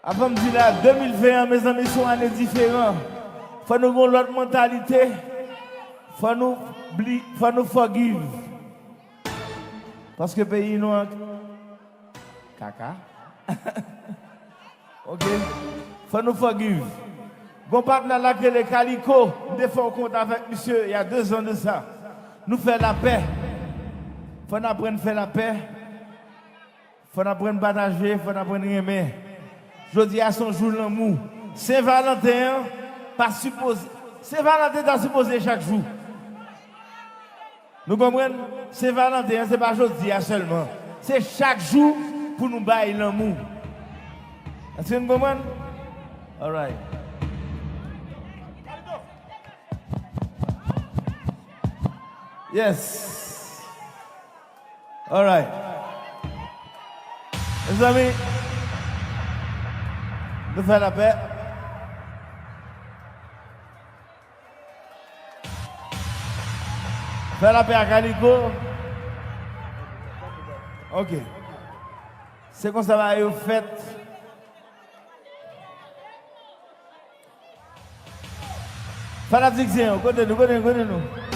Avant de dire là, 2021, mes amis, sont années différentes. Faut nous avoir l'autre mentalité. Faut nous forgive. Parce que le pays nous a... Caca. Ok? Faut nous forgive. Bon partenaire là que les Calico, nous faisons compte avec monsieur il y a 2 ans de ça. Nous faisons la paix. Faut nous apprendre à faire la paix. Faut nous apprendre à partager, faut nous apprendre à aimer. Je dis à son jour l'amour. Saint-Valentin, pas supposé. Saint-Valentin est supposé chaque jour. Nous comprenons? Saint-Valentin, ce n'est pas aujourd'hui seulement. C'est chaque jour pour nous bailler l'amour. Est-ce que nous comprenons? All right. Yes. All right. Mes amis, nous faisons la paix. Faire la paix à Calico. Ok. C'est comme ça va être fait. Fanatique, côté nous.